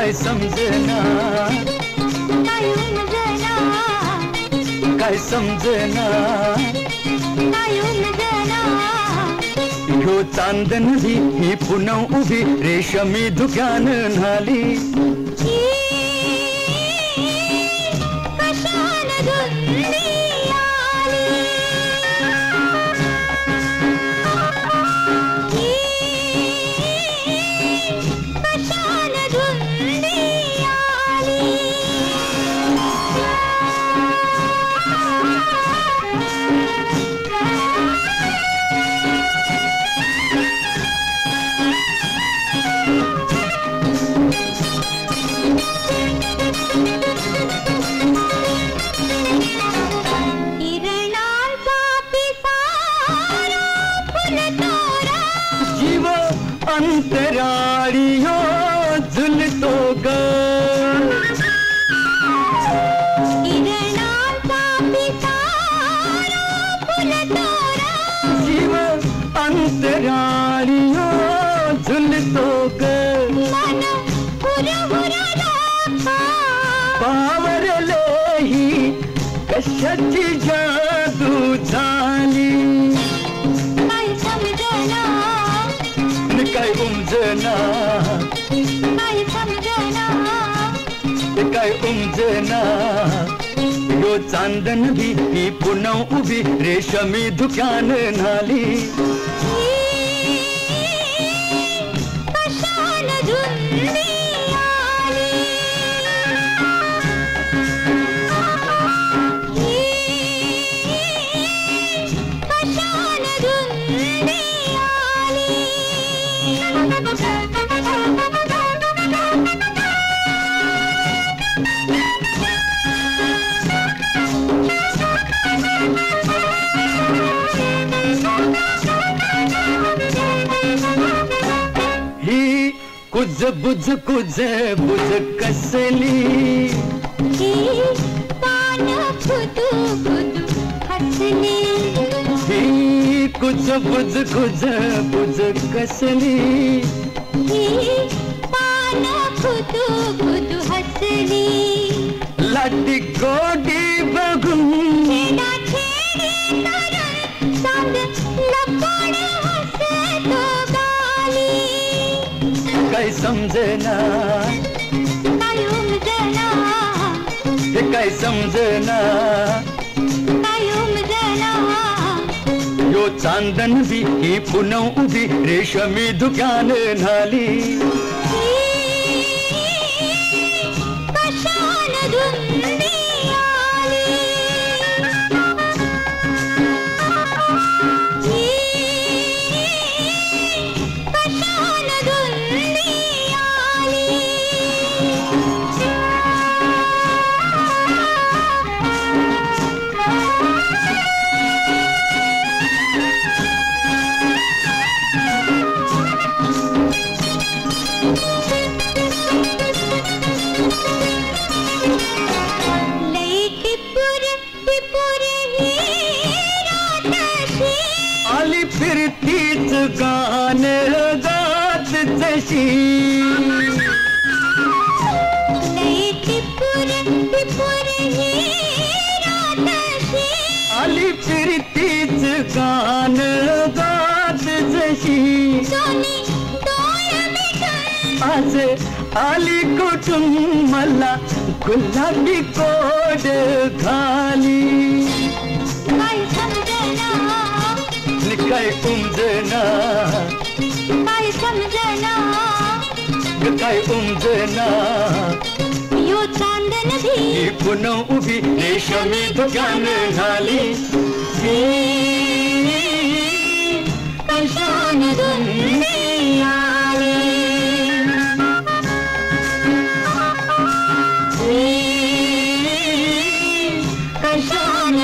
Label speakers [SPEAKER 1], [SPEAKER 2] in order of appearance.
[SPEAKER 1] काय समजना
[SPEAKER 2] काय उमजना
[SPEAKER 1] काय समजना
[SPEAKER 2] काय उमजना
[SPEAKER 1] ह्यो चांदन ही पुन्हा उभी रेशमी धुक्यान न्हाली
[SPEAKER 2] कशान धुंदी
[SPEAKER 1] अंतराळियो झुलतो ग जीव अंतराळियो झुलतो ग पावरले ही कशाची जादू झाली काय उमजना
[SPEAKER 2] काय समजना
[SPEAKER 1] काय उमजना ह्यो चांदन ही पुन्हा उभी रेशमी धुक्यान न्हाली
[SPEAKER 2] कशान धुंदी
[SPEAKER 1] कुज बुज कसली
[SPEAKER 2] पान खुदू खुदू हसली
[SPEAKER 1] कुज बुज कसली
[SPEAKER 2] पान खुदू खुदू हसली
[SPEAKER 1] लाडी गोडी बघून काय समजना
[SPEAKER 2] काय उमजना
[SPEAKER 1] काय समजना
[SPEAKER 2] काय उमजना
[SPEAKER 1] ह्यो चांदन ही पुन्हा उभी रेशमी धुक्यान न्हाली
[SPEAKER 2] कशान धुंदी
[SPEAKER 1] आली फिरतीच गाण गात जशी आली फिरतीच गाण गात जशी आज आली कुठून मला गुलाबी कोड घाली
[SPEAKER 2] काय समजना
[SPEAKER 1] काय उमजना
[SPEAKER 2] काय समजना
[SPEAKER 1] काय उमजना
[SPEAKER 2] यो चांदन
[SPEAKER 1] ही पुन्हा उभी रेशमी धुक्यान न्हाली
[SPEAKER 2] कशान धुंदी आली कशान